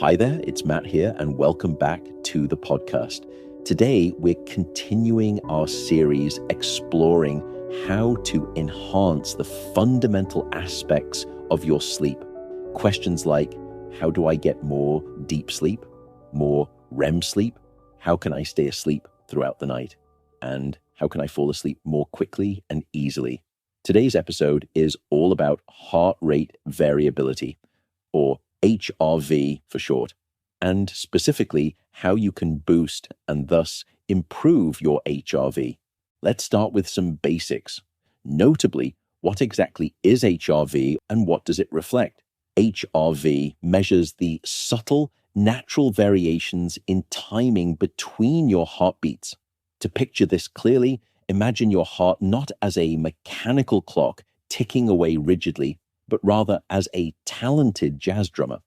Hi there, it's Matt here, and welcome back to the podcast. Today, we're continuing our series exploring how to enhance the fundamental aspects of your sleep. Questions like, how do I get more deep sleep, more REM sleep? How can I stay asleep throughout the night? And how can I fall asleep more quickly and easily? Today's episode is all about heart rate variability, or HRV for short, and specifically how you can boost and thus improve your HRV. Let's start with some basics. Notably, what exactly is HRV and what does it reflect? HRV measures the subtle, natural variations in timing between your heartbeats. To picture this clearly, imagine your heart not as a mechanical clock ticking away rigidly, but rather as a talented jazz drummer.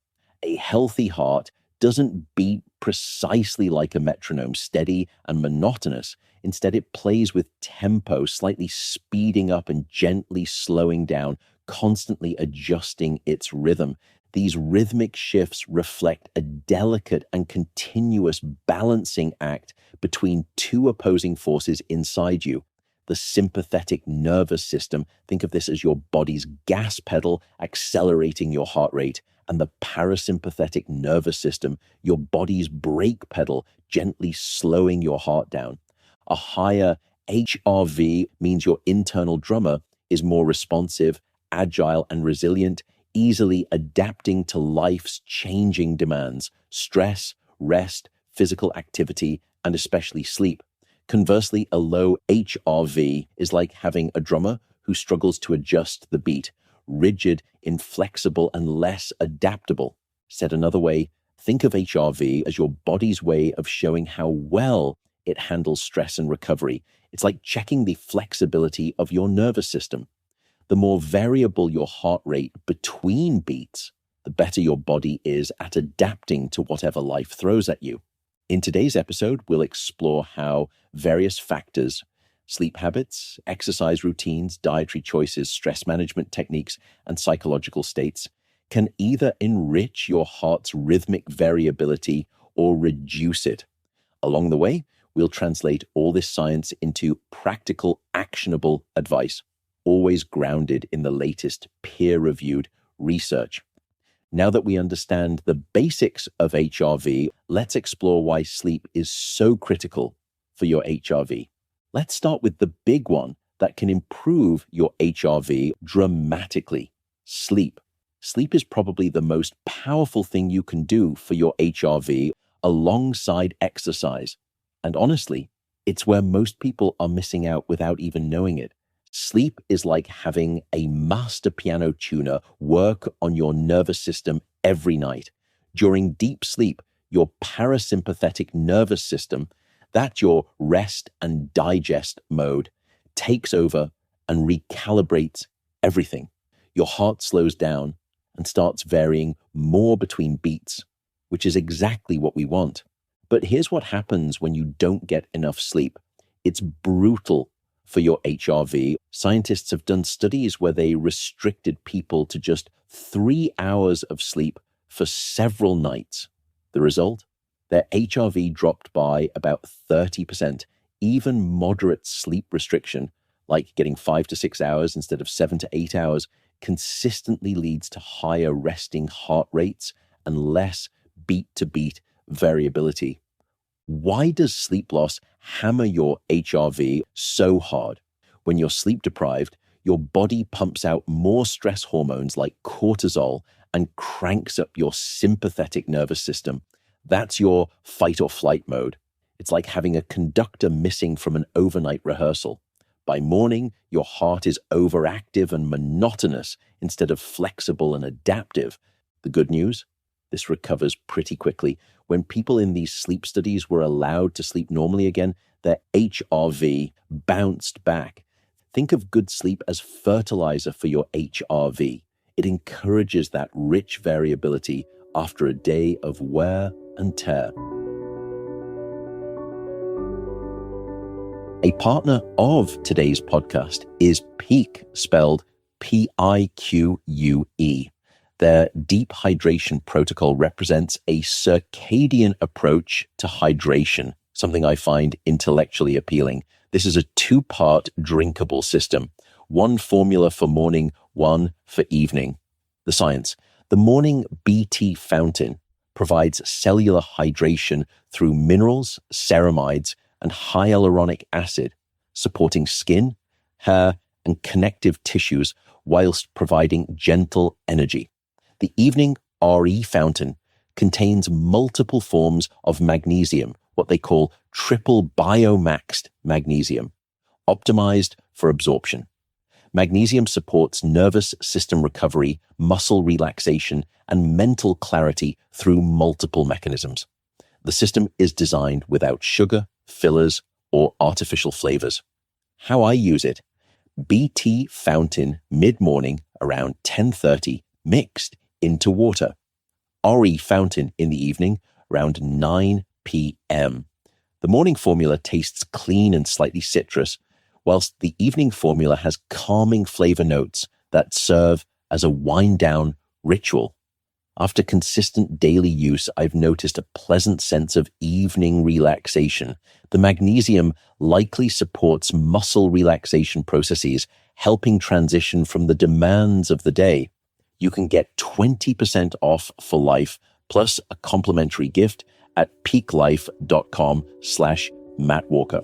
A healthy heart doesn't beat precisely like a metronome, steady and monotonous. Instead, it plays with tempo, slightly speeding up and gently slowing down, constantly adjusting its rhythm. These rhythmic shifts reflect a delicate and continuous balancing act between two opposing forces inside you. The sympathetic nervous system, think of this as your body's gas pedal accelerating your heart rate, and the parasympathetic nervous system, your body's brake pedal gently slowing your heart down. A higher HRV means your internal drummer is more responsive, agile, and resilient, easily adapting to life's changing demands, stress, rest, physical activity, and especially sleep. Conversely, a low HRV is like having a drummer who struggles to adjust the beat, rigid, inflexible, and less adaptable. Said another way, think of HRV as your body's way of showing how well it handles stress and recovery. It's like checking the flexibility of your nervous system. The more variable your heart rate between beats, the better your body is at adapting to whatever life throws at you. In today's episode, we'll explore how various factors, sleep habits, exercise routines, dietary choices, stress management techniques, and psychological states can either enrich your heart's rhythmic variability or reduce it. Along the way, we'll translate all this science into practical, actionable advice, always grounded in the latest peer-reviewed research. Now that we understand the basics of HRV, let's explore why sleep is so critical for your HRV. Let's start with the big one that can improve your HRV dramatically: sleep. Sleep is probably the most powerful thing you can do for your HRV alongside exercise. And honestly, it's where most people are missing out without even knowing it. Sleep is like having a master piano tuner work on your nervous system every night. During deep sleep, your parasympathetic nervous system, that's your rest and digest mode, takes over and recalibrates everything. Your heart slows down and starts varying more between beats, which is exactly what we want. But here's what happens when you don't get enough sleep. It's brutal for your HRV. Scientists have done studies where they restricted people to just 3 hours of sleep for several nights. The result? Their HRV dropped by about 30%. Even moderate sleep restriction, like getting 5 to 6 hours instead of 7 to 8 hours, consistently leads to higher resting heart rates and less beat-to-beat variability. Why does sleep loss hammer your HRV so hard? When you're sleep deprived, your body pumps out more stress hormones like cortisol and cranks up your sympathetic nervous system. That's your fight or flight mode. It's like having a conductor missing from an overnight rehearsal. By morning, your heart is overactive and monotonous instead of flexible and adaptive. The good news? This recovers pretty quickly. When people in these sleep studies were allowed to sleep normally again, their HRV bounced back. Think of good sleep as fertilizer for your HRV. It encourages that rich variability after a day of wear and tear. A partner of today's podcast is Pique, spelled Pique. Their deep hydration protocol represents a circadian approach to hydration, something I find intellectually appealing. This is a two-part drinkable system, one formula for morning, one for evening. The science. The morning BT fountain provides cellular hydration through minerals, ceramides, and hyaluronic acid, supporting skin, hair, and connective tissues whilst providing gentle energy. The evening RE fountain contains multiple forms of magnesium, what they call triple biomaxed magnesium, optimized for absorption. Magnesium supports nervous system recovery, muscle relaxation, and mental clarity through multiple mechanisms. The system is designed without sugar, fillers, or artificial flavors. How I use it: BT fountain mid-morning around 10:30 mixed into water. RE fountain in the evening around 9 p.m. The morning formula tastes clean and slightly citrus, whilst the evening formula has calming flavor notes that serve as a wind-down ritual. After consistent daily use, I've noticed a pleasant sense of evening relaxation. The magnesium likely supports muscle relaxation processes, helping transition from the demands of the day. You can get 20% off for life, plus a complimentary gift at peaklife.com/mattwalker.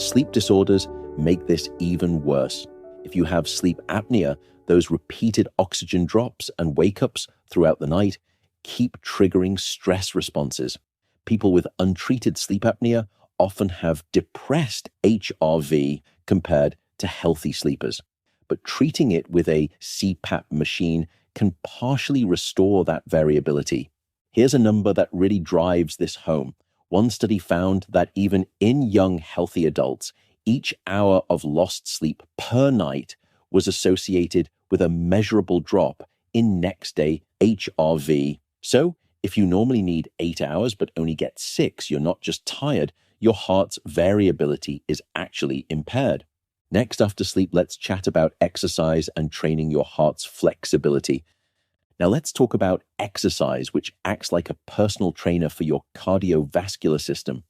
Sleep disorders make this even worse. If you have sleep apnea, those repeated oxygen drops and wake-ups throughout the night keep triggering stress responses. People with untreated sleep apnea often have depressed HRV compared to healthy sleepers. But treating it with a CPAP machine can partially restore that variability. Here's a number that really drives this home. One study found that even in young, healthy adults, each hour of lost sleep per night was associated with a measurable drop in next-day HRV. So, if you normally need 8 hours but only get 6, you're not just tired, your heart's variability is actually impaired. Next, after sleep, let's chat about exercise and training your heart's flexibility. Now let's talk about exercise, which acts like a personal trainer for your cardiovascular system.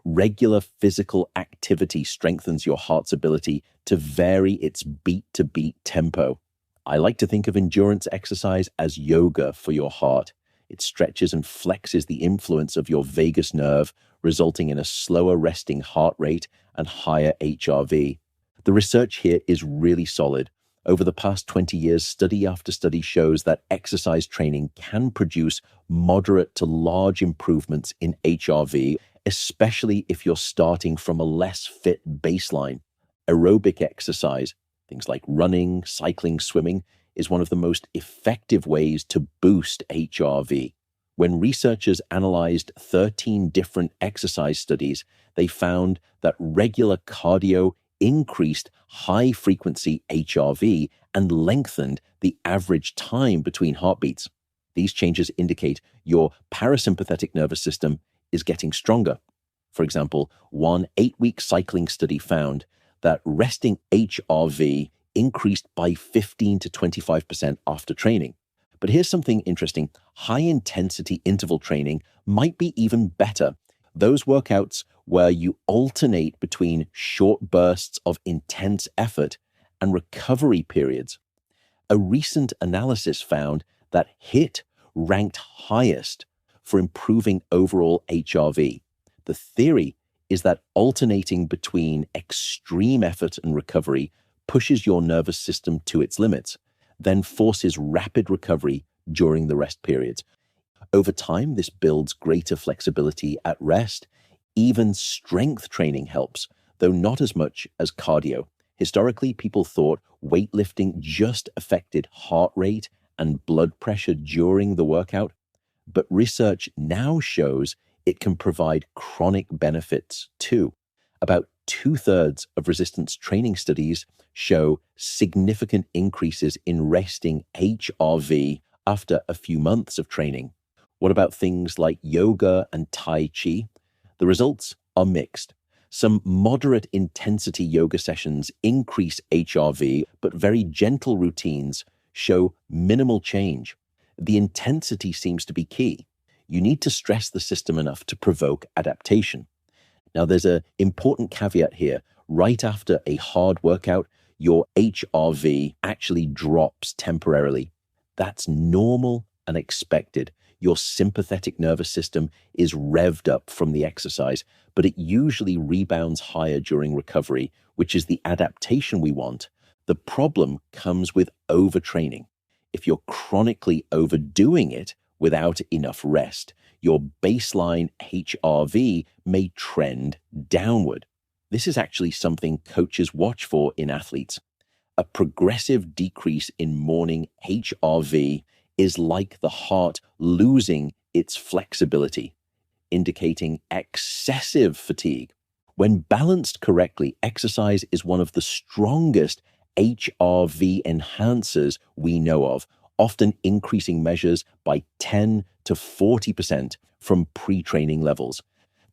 Regular physical activity strengthens your heart's ability to vary its beat-to-beat tempo. I like to think of endurance exercise as yoga for your heart. It stretches and flexes the influence of your vagus nerve, resulting in a slower resting heart rate and higher HRV. The research here is really solid. Over the past 20 years, study after study shows that exercise training can produce moderate to large improvements in HRV, especially if you're starting from a less fit baseline. Aerobic exercise, things like running, cycling, swimming, is one of the most effective ways to boost HRV. When researchers analyzed 13 different exercise studies, they found that regular cardio increased high-frequency HRV and lengthened the average time between heartbeats. These changes indicate your parasympathetic nervous system is getting stronger. For example, one 8-week cycling study found that resting HRV increased by 15 to 25% after training. But here's something interesting. High-intensity interval training might be even better. Those workouts where you alternate between short bursts of intense effort and recovery periods. A recent analysis found that HIIT ranked highest for improving overall HRV. The theory is that alternating between extreme effort and recovery pushes your nervous system to its limits, then forces rapid recovery during the rest periods. Over time, this builds greater flexibility at rest. Even strength training helps, though not as much as cardio. Historically, people thought weightlifting just affected heart rate and blood pressure during the workout, but research now shows it can provide chronic benefits too. About 2/3 of resistance training studies show significant increases in resting HRV after a few months of training. What about things like yoga and Tai Chi? The results are mixed. Some moderate intensity yoga sessions increase HRV, but very gentle routines show minimal change. The intensity seems to be key. You need to stress the system enough to provoke adaptation. Now, there's an important caveat here. Right after a hard workout, your HRV actually drops temporarily. That's normal and expected. Your sympathetic nervous system is revved up from the exercise, but it usually rebounds higher during recovery, which is the adaptation we want. The problem comes with overtraining. If you're chronically overdoing it without enough rest, your baseline HRV may trend downward. This is actually something coaches watch for in athletes. A progressive decrease in morning HRV is like the heart losing its flexibility, indicating excessive fatigue. When balanced correctly, exercise is one of the strongest HRV enhancers we know of, often increasing measures by 10 to 40% from pre-training levels.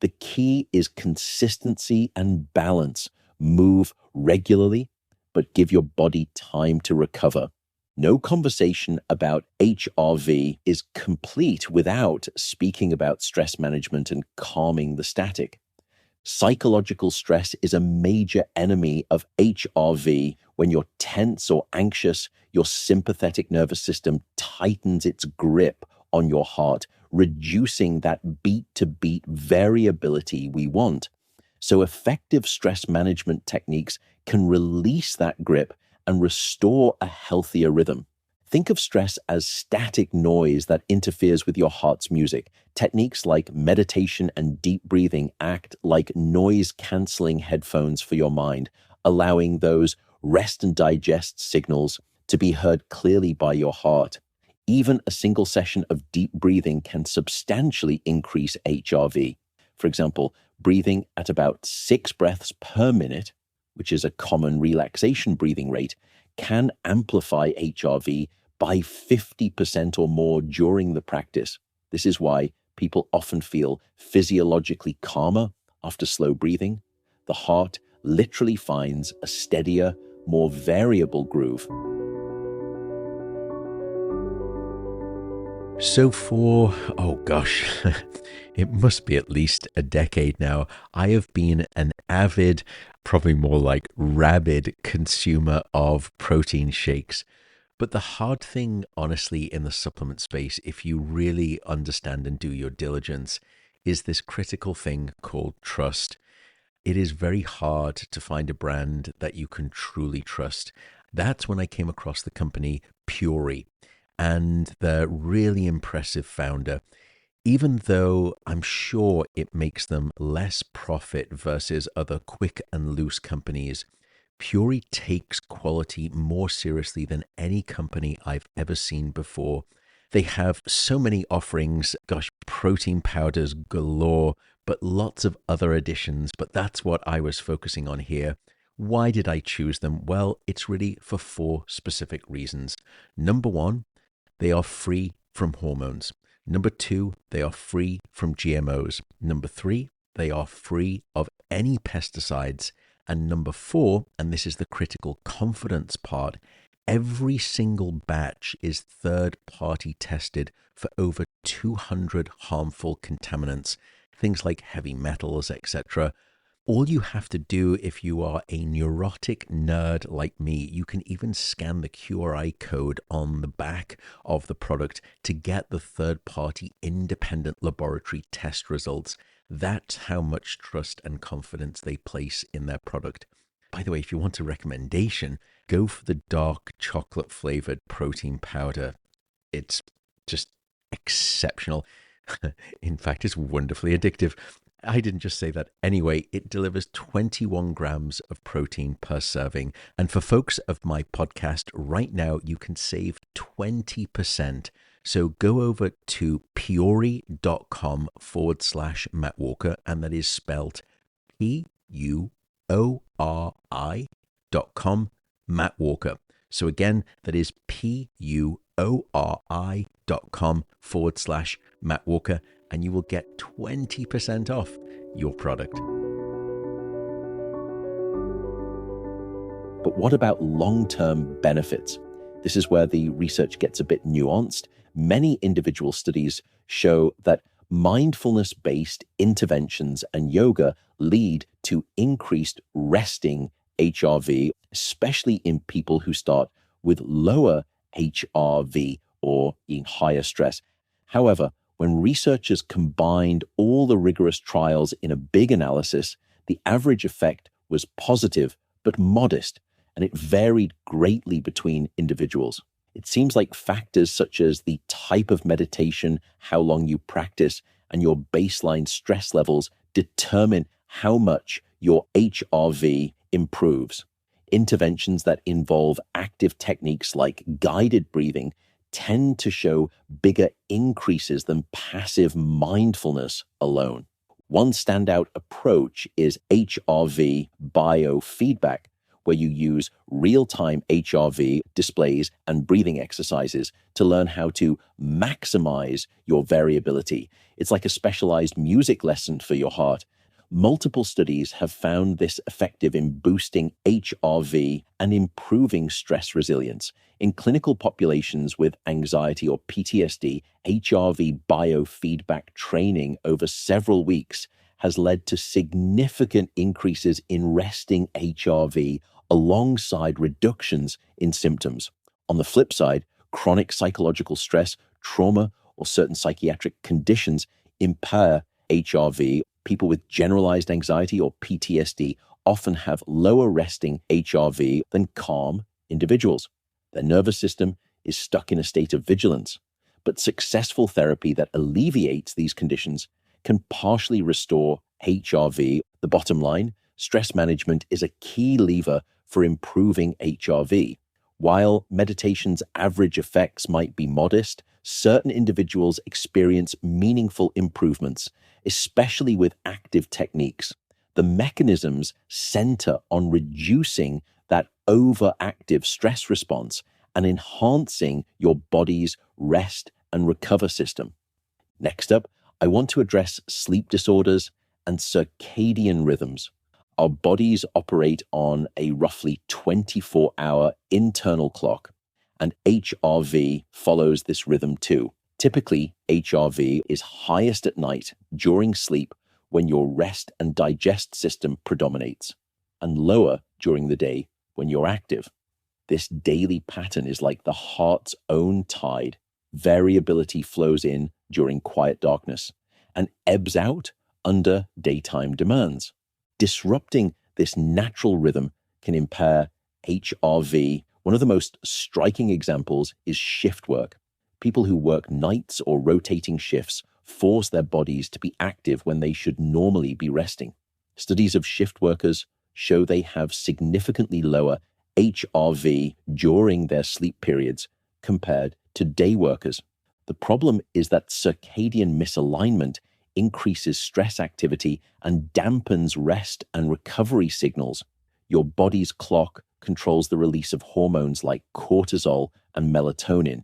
The key is consistency and balance. Move regularly, but give your body time to recover. No conversation about HRV is complete without speaking about stress management and calming the static. Psychological stress is a major enemy of HRV. When you're tense or anxious, your sympathetic nervous system tightens its grip on your heart, reducing that beat-to-beat variability we want. So effective stress management techniques can release that grip and restore a healthier rhythm. Think of stress as static noise that interferes with your heart's music. Techniques like meditation and deep breathing act like noise-canceling headphones for your mind, allowing those rest and digest signals to be heard clearly by your heart. Even a single session of deep breathing can substantially increase HRV. For example, breathing at about 6 breaths per minute, which is a common relaxation breathing rate, can amplify HRV by 50% or more during the practice. This is why people often feel physiologically calmer after slow breathing. The heart literally finds a steadier, more variable groove. So it must be at least a decade now, I have been an avid, probably more like rabid consumer of protein shakes. But the hard thing, honestly, in the supplement space, if you really understand and do your diligence, is this critical thing called trust. It is very hard to find a brand that you can truly trust. That's when I came across the company Puri and the really impressive founder. Even though I'm sure it makes them less profit versus other quick and loose companies, Puri takes quality more seriously than any company I've ever seen before. They have so many offerings, protein powders galore, but lots of other additions, but that's what I was focusing on here. Why did I choose them? Well, it's really for 4 specific reasons. Number 1, they are free from hormones. Number 2, they are free from GMOs. Number 3, they are free of any pesticides. And number 4, and this is the critical confidence part, every single batch is third-party tested for over 200 harmful contaminants, things like heavy metals, etc. All you have to do if you are a neurotic nerd like me, you can even scan the QRI code on the back of the product to get the third-party independent laboratory test results. That's how much trust and confidence they place in their product. By the way, if you want a recommendation, go for the dark chocolate flavored protein powder. It's just exceptional. In fact, it's wonderfully addictive. I didn't just say that. Anyway, it delivers 21 grams of protein per serving. And for folks of my podcast right now, you can save 20%. So go over to puri.com/Matt Walker, and that is spelled PUORI.com, Matt Walker. So again, that is PUORI.com/Matt Walker, and you will get 20% off your product. But what about long-term benefits? This is where the research gets a bit nuanced. Many individual studies show that mindfulness-based interventions and yoga lead to increased resting HRV, especially in people who start with lower HRV or in higher stress. However, when researchers combined all the rigorous trials in a big analysis, the average effect was positive but modest, and it varied greatly between individuals. It seems like factors such as the type of meditation, how long you practice, and your baseline stress levels determine how much your HRV improves. Interventions that involve active techniques like guided breathing tend to show bigger increases than passive mindfulness alone. One standout approach is HRV biofeedback, where you use real-time HRV displays and breathing exercises to learn how to maximize your variability. It's like a specialized music lesson for your heart. Multiple studies have found this effective in boosting HRV and improving stress resilience. In clinical populations with anxiety or PTSD, HRV biofeedback training over several weeks has led to significant increases in resting HRV alongside reductions in symptoms. On the flip side, chronic psychological stress, trauma, or certain psychiatric conditions impair HRV. People with generalized anxiety or PTSD often have lower resting HRV than calm individuals. Their nervous system is stuck in a state of vigilance, but successful therapy that alleviates these conditions can partially restore HRV. The bottom line, stress management is a key lever for improving HRV. While meditation's average effects might be modest, certain individuals experience meaningful improvements, especially with active techniques. The mechanisms center on reducing that overactive stress response and enhancing your body's rest and recover system. Next up, I want to address sleep disorders and circadian rhythms. Our bodies operate on a roughly 24-hour internal clock, and HRV follows this rhythm too. Typically, HRV is highest at night during sleep when your rest and digest system predominates, and lower during the day when you're active. This daily pattern is like the heart's own tide. Variability flows in during quiet darkness and ebbs out under daytime demands. Disrupting this natural rhythm can impair HRV. One of the most striking examples is shift work. People who work nights or rotating shifts force their bodies to be active when they should normally be resting. Studies of shift workers show they have significantly lower HRV during their sleep periods compared to day workers. The problem is that circadian misalignment increases stress activity and dampens rest and recovery signals. Your body's clock controls the release of hormones like cortisol and melatonin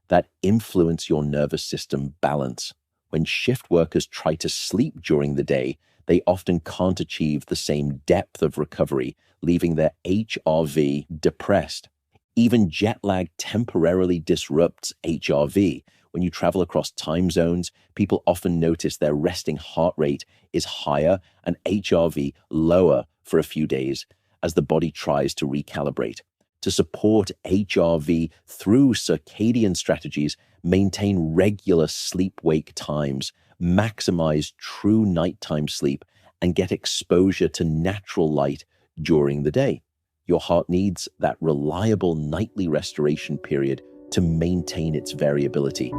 that influence your nervous system balance. When shift workers try to sleep during the day, they often can't achieve the same depth of recovery, leaving their HRV depressed. Even jet lag temporarily disrupts HRV. When you travel across time zones, people often notice their resting heart rate is higher and HRV lower for a few days as the body tries to recalibrate. To support HRV through circadian strategies, maintain regular sleep-wake times, maximize true nighttime sleep, and get exposure to natural light during the day. Your heart needs that reliable nightly restoration period to maintain its variability.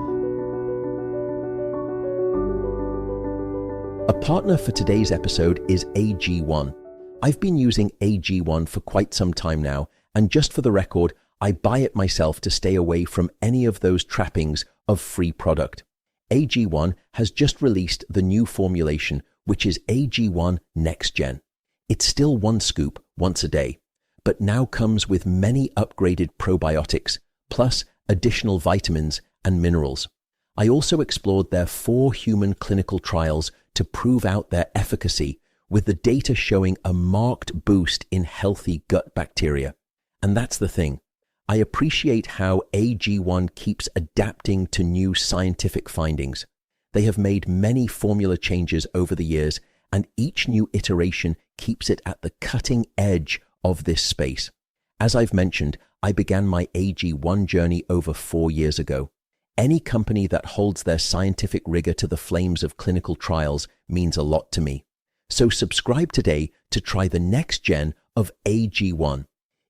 A partner for today's episode is AG1. I've been using AG1 for quite some time now, and just for the record, I buy it myself to stay away from any of those trappings of free product. AG1 has just released the new formulation, which is AG1 Next Gen. It's still one scoop once a day, but now comes with many upgraded probiotics, plus additional vitamins and minerals. I also explored their 4 human clinical trials to prove out their efficacy with the data showing a marked boost in healthy gut bacteria. And that's the thing. I appreciate how AG1 keeps adapting to new scientific findings. They have made many formula changes over the years, and each new iteration keeps it at the cutting edge of this space. As I've mentioned, I began my AG1 journey over 4 years ago. Any company that holds their scientific rigor to the flames of clinical trials means a lot to me. So subscribe today to try the next gen of AG1.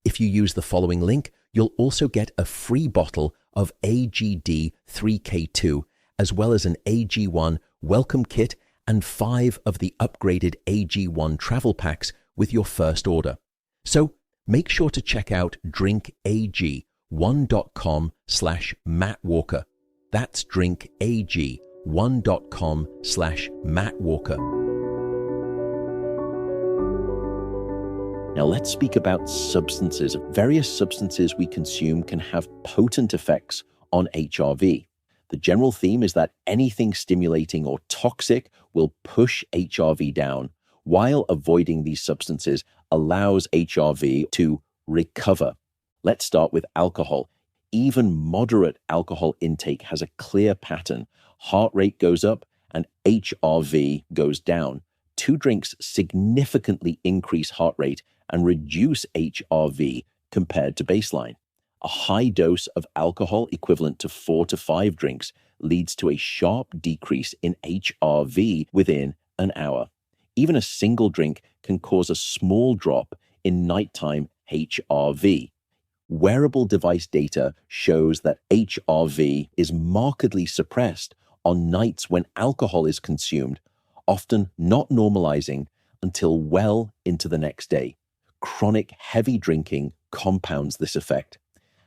If you use the following link, you'll also get a free bottle of AGD 3K2, as well as an AG1 welcome kit and 5 of the upgraded AG1 travel packs with your first order. So make sure to check out drinkag1.com/Matt Walker. That's drinkag1.com/Matt Walker. Now let's speak about substances. Various substances we consume can have potent effects on HRV. The general theme is that anything stimulating or toxic will push HRV down, while avoiding these substances allows HRV to recover. Let's start with alcohol. Even moderate alcohol intake has a clear pattern. Heart rate goes up and HRV goes down. 2 drinks significantly increase heart rate and reduce HRV compared to baseline. A high dose of alcohol equivalent to 4 to 5 drinks leads to a sharp decrease in HRV within an hour. Even a single drink can cause a small drop in nighttime HRV. Wearable device data shows that HRV is markedly suppressed on nights when alcohol is consumed, often not normalizing until well into the next day. Chronic heavy drinking compounds this effect.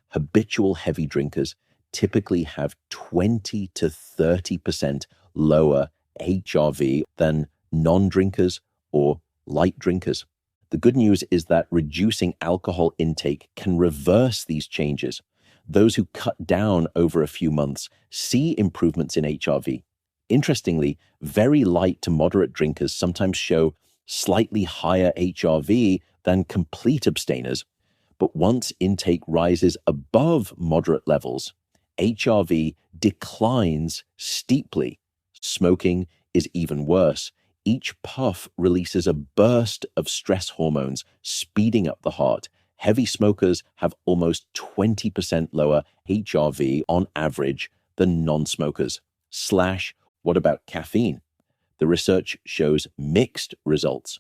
Habitual heavy drinkers typically have 20 to 30% lower HRV than non-drinkers or light drinkers. The good news is that reducing alcohol intake can reverse these changes. Those who cut down over a few months see improvements in HRV. Interestingly, very light to moderate drinkers sometimes show slightly higher HRV than complete abstainers, but once intake rises above moderate levels, HRV declines steeply. Smoking is even worse. Each puff releases a burst of stress hormones, speeding up the heart. Heavy smokers have almost 20% lower HRV on average than non-smokers. What about caffeine? The research shows mixed results.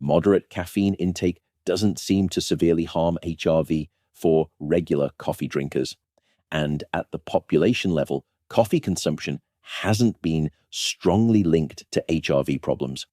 Moderate caffeine intake doesn't seem to severely harm HRV for regular coffee drinkers. And at the population level, coffee consumption hasn't been strongly linked to HRV problems.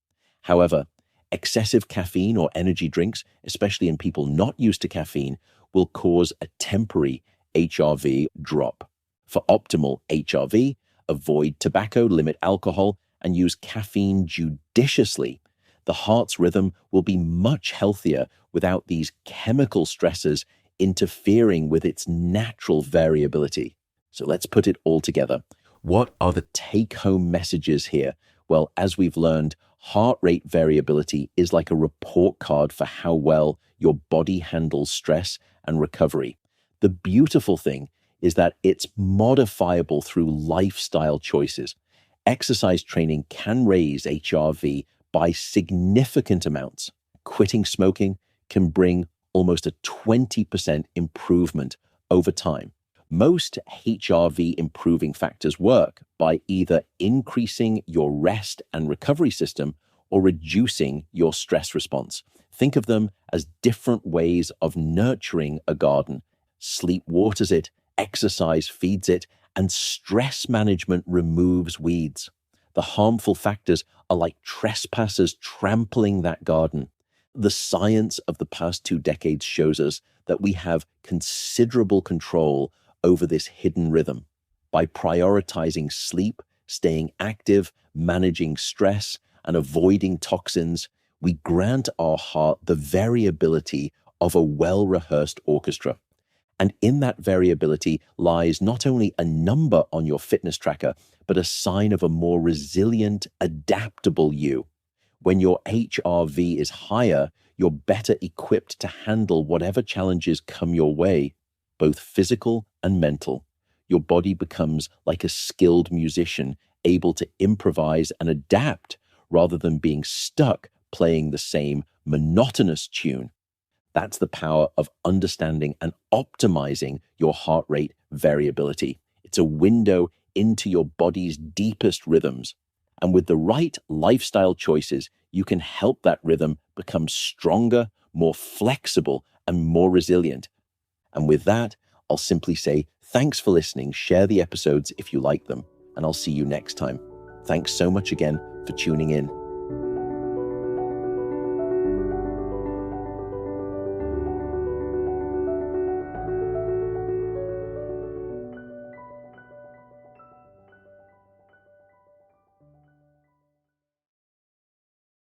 However, excessive caffeine or energy drinks, especially in people not used to caffeine, will cause a temporary HRV drop. For optimal HRV, avoid tobacco, limit alcohol, and use caffeine judiciously. The heart's rhythm will be much healthier without these chemical stressors interfering with its natural variability. So let's put it all together. What are the take-home messages here? Well, as we've learned, heart rate variability is like a report card for how well your body handles stress and recovery. The beautiful thing is that it's modifiable through lifestyle choices. Exercise training can raise HRV by significant amounts. Quitting smoking can bring almost a 20% improvement over time. Most HRV improving factors work by either increasing your rest and recovery system or reducing your stress response. Think of them as different ways of nurturing a garden. Sleep waters it, exercise feeds it, and stress management removes weeds. The harmful factors are like trespassers trampling that garden. The science of the past 2 decades shows us that we have considerable control over this hidden rhythm. By prioritizing sleep, staying active, managing stress, and avoiding toxins, we grant our heart the variability of a well-rehearsed orchestra. And in that variability lies not only a number on your fitness tracker, but a sign of a more resilient, adaptable you. When your HRV is higher, you're better equipped to handle whatever challenges come your way, both physical and mental. Your body becomes like a skilled musician, able to improvise and adapt rather than being stuck playing the same monotonous tune. That's the power of understanding and optimizing your heart rate variability. It's a window into your body's deepest rhythms. And with the right lifestyle choices, you can help that rhythm become stronger, more flexible, and more resilient. And with that, I'll simply say, thanks for listening. Share the episodes if you like them, and I'll see you next time. Thanks so much again for tuning in.